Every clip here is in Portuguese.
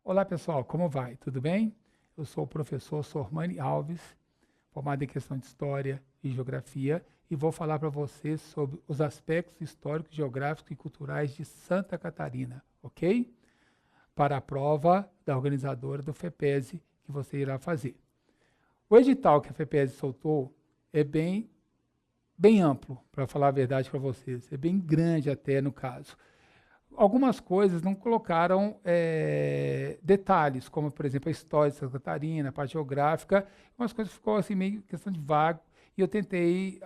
Olá, pessoal, como vai? Tudo bem? Eu sou o professor Sormani Alves, formado em questão de História e Geografia, e vou falar para vocês sobre os aspectos históricos, geográficos e culturais de Santa Catarina, ok? Para a prova da organizadora do FEPESE que você irá fazer. O edital que a FEPESE soltou é bem amplo, para falar a verdade para vocês, é bem grande até no caso. Algumas coisas não colocaram detalhes, como, por exemplo, a história de Santa Catarina, a parte geográfica, umas coisas ficou assim meio questão de vago, e eu tentei,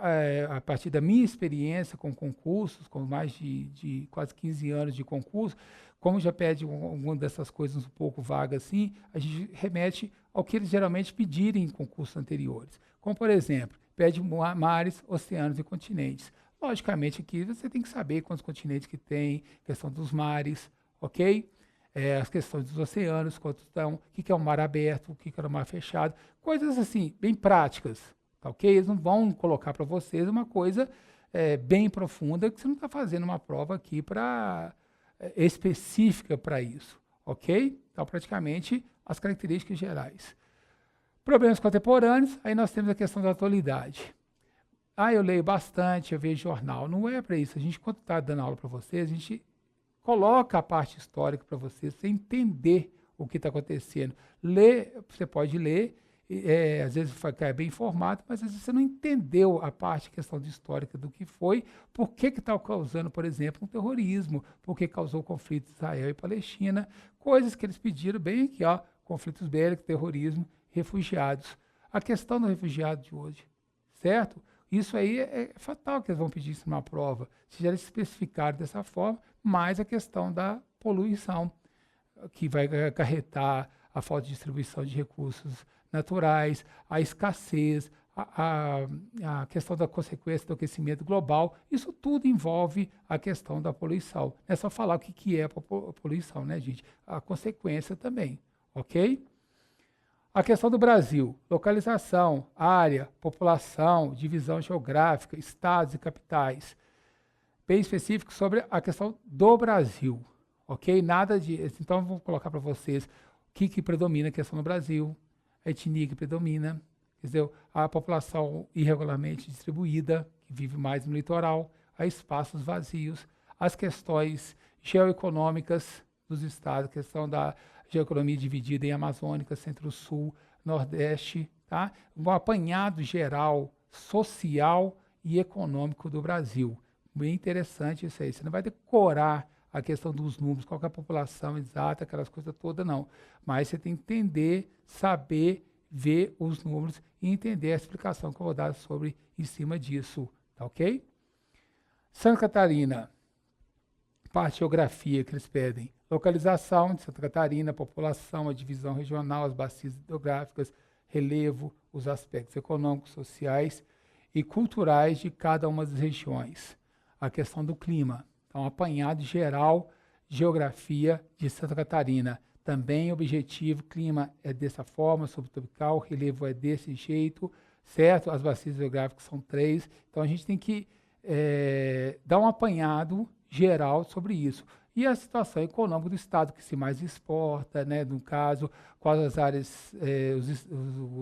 a partir da minha experiência com concursos, com mais de quase 15 anos de concurso, como já pede alguma dessas coisas um pouco vagas assim, a gente remete ao que eles geralmente pedirem em concursos anteriores. Como, por exemplo, pede mares, oceanos e continentes. Logicamente, aqui você tem que saber quantos continentes que tem, questão dos mares, ok? As questões dos oceanos, quantos estão, o que é um mar aberto, o que é um mar fechado, coisas assim, bem práticas, tá ok? Eles não vão colocar para vocês uma coisa bem profunda, que você não está fazendo uma prova aqui específica para isso, ok? Então, praticamente, as características gerais. Problemas contemporâneos, aí nós temos a questão da atualidade. Eu leio bastante, eu vejo jornal. Não é para isso. A gente, quando está dando aula para vocês, a gente coloca a parte histórica para vocês, você entender o que está acontecendo. Ler, você pode ler, às vezes ficar bem informado, mas às vezes você não entendeu a parte, questão de histórica do que foi, por que está causando, por exemplo, um terrorismo, por que causou o conflito de Israel e Palestina, coisas que eles pediram bem aqui, ó, conflitos bélicos, terrorismo, refugiados. A questão do refugiado de hoje, certo? Isso aí é fatal que eles vão pedir isso numa prova. Se já eles especificaram dessa forma, mais a questão da poluição, que vai acarretar a falta de distribuição de recursos naturais, a escassez, a questão da consequência do aquecimento global. Isso tudo envolve a questão da poluição. Não é só falar o que é a poluição, né, gente? A consequência também, ok? A questão do Brasil, localização, área, população, divisão geográfica, estados e capitais. Bem específico sobre a questão do Brasil, ok? Nada de... Então, vou colocar para vocês o que predomina a questão do Brasil, a etnia que predomina, quer dizer, a população irregularmente distribuída, que vive mais no litoral, a espaços vazios, as questões geoeconômicas dos estados, a questão da geoeconomia dividida em Amazônica, Centro-Sul, Nordeste, tá? Um apanhado geral, social e econômico do Brasil. Bem interessante isso aí. Você não vai decorar a questão dos números, qual é a população exata, aquelas coisas todas, não. Mas você tem que entender, saber, ver os números e entender a explicação que eu vou dar sobre em cima disso, tá ok? Santa Catarina, parte de geografia que eles pedem. Localização de Santa Catarina, população, a divisão regional, as bacias hidrográficas, relevo, os aspectos econômicos, sociais e culturais de cada uma das regiões. A questão do clima. Então, apanhado geral, geografia de Santa Catarina. Também objetivo, clima é dessa forma, subtropical, relevo é desse jeito, certo? As bacias hidrográficas são 3. Então, a gente tem que dar um apanhado geral sobre isso. E a situação econômica do Estado, que se mais exporta, né, no caso, quais as áreas,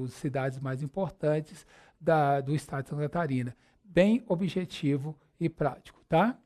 as cidades mais importantes do Estado de Santa Catarina. Bem objetivo e prático, tá?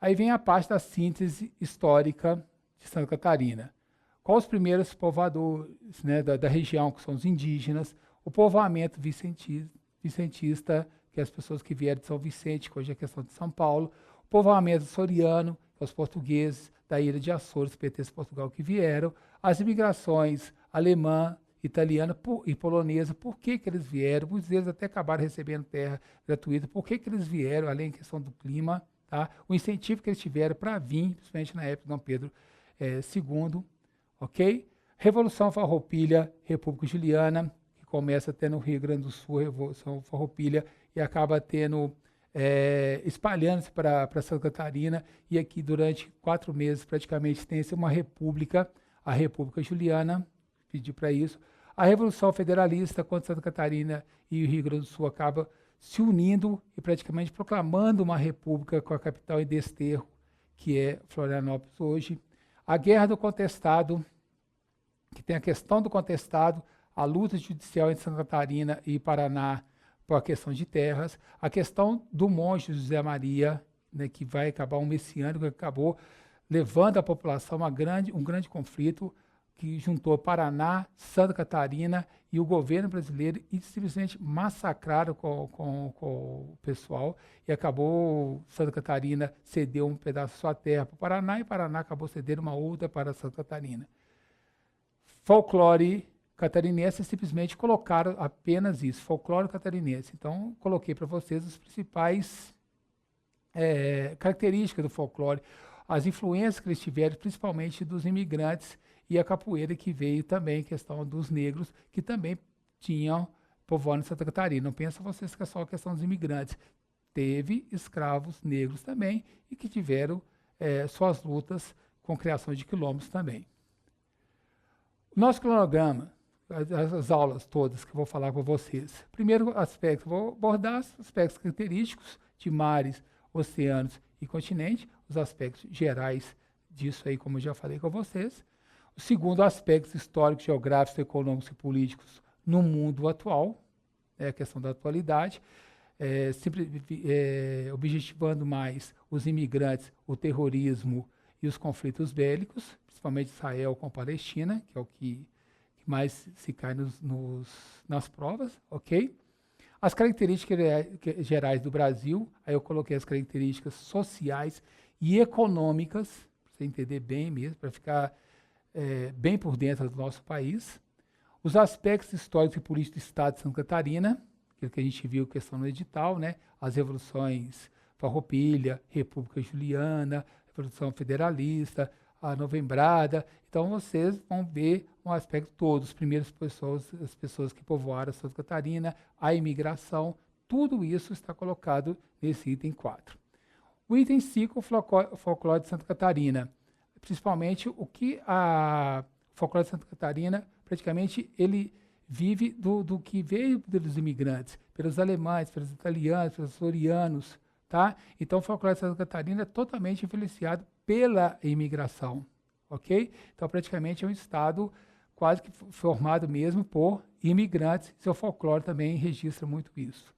Aí vem a parte da síntese histórica de Santa Catarina. Quais os primeiros povoadores, né, da região, que são os indígenas, o povoamento vicentista, que é as pessoas que vieram de São Vicente, que hoje é a questão de São Paulo, o povoamento soriano, os portugueses da ilha de Açores, pertence a Portugal, que vieram, as imigrações alemã, italiana e polonesa, por que eles vieram? Muitos deles até acabaram recebendo terra gratuita, por que eles vieram, além da questão do clima, tá? O incentivo que eles tiveram para vir, principalmente na época de Dom Pedro II, ok? Revolução Farroupilha, República Juliana, que começa até no Rio Grande do Sul, Revolução Farroupilha, e acaba tendo espalhando-se para Santa Catarina, e aqui durante 4 meses praticamente tem-se uma república, a República Juliana, pediu para isso. A Revolução Federalista, quando Santa Catarina e o Rio Grande do Sul acabam se unindo e praticamente proclamando uma república com a capital em Desterro, que é Florianópolis hoje. A Guerra do Contestado, que tem a questão do contestado, a luta judicial entre Santa Catarina e Paraná por a questão de terras, a questão do monge José Maria, né, que vai acabar um messiânico, que acabou levando a população a um grande conflito que juntou Paraná, Santa Catarina e o governo brasileiro e simplesmente massacraram com o pessoal e acabou Santa Catarina cedeu um pedaço de sua terra para o Paraná e Paraná acabou cedendo uma outra para Santa Catarina. Folclore catarinense simplesmente colocaram apenas isso, folclore catarinense. Então, coloquei para vocês as principais características do folclore, as influências que eles tiveram, principalmente dos imigrantes, e a capoeira que veio também, questão dos negros, que também tinham povoando Santa Catarina. Não pensa vocês que é só a questão dos imigrantes. Teve escravos negros também e que tiveram suas lutas com criação de quilombos também. O nosso cronograma, as aulas todas que eu vou falar com vocês. Primeiro aspecto, vou abordar os aspectos característicos de mares, oceanos e continente, os aspectos gerais disso aí, como eu já falei com vocês. O segundo, aspectos históricos, geográficos, econômicos e políticos no mundo atual, a questão da atualidade, objetivando mais os imigrantes, o terrorismo e os conflitos bélicos, principalmente Israel com a Palestina, que é o que mais se cai nas provas, ok? As características gerais do Brasil, aí eu coloquei as características sociais e econômicas, para você entender bem mesmo, para ficar bem por dentro do nosso país. Os aspectos históricos e políticos do Estado de Santa Catarina, aquilo que a gente viu, questão no edital, né? As revoluções Farroupilha, República Juliana, Revolução Federalista, a Novembrada. Então, vocês vão ver um aspecto todo, as primeiras pessoas, as pessoas que povoaram Santa Catarina, a imigração, tudo isso está colocado nesse item 4. O item 5, o folclore de Santa Catarina. Principalmente o que a folclore de Santa Catarina, praticamente, ele vive do que veio dos imigrantes, pelos alemães, pelos italianos, pelos florianos, tá? Então, o folclore de Santa Catarina é totalmente influenciado pela imigração, ok? Então, praticamente, é um estado quase que formado mesmo por imigrantes, seu folclore também registra muito isso.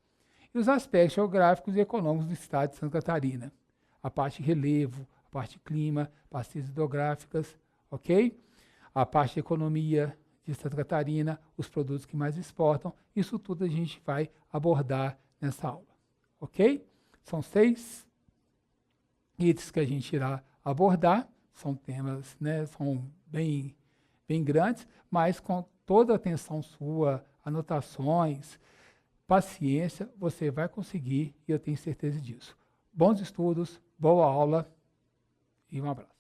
E os aspectos geográficos e econômicos do estado de Santa Catarina, a parte de relevo, a parte de clima, bacias hidrográficas, ok? A parte de economia de Santa Catarina, os produtos que mais exportam, isso tudo a gente vai abordar nessa aula, ok? São 6 itens que a gente irá abordar, são temas, né, são bem grandes, mas com toda a atenção sua, anotações, paciência, você vai conseguir e eu tenho certeza disso. Bons estudos, boa aula e um abraço.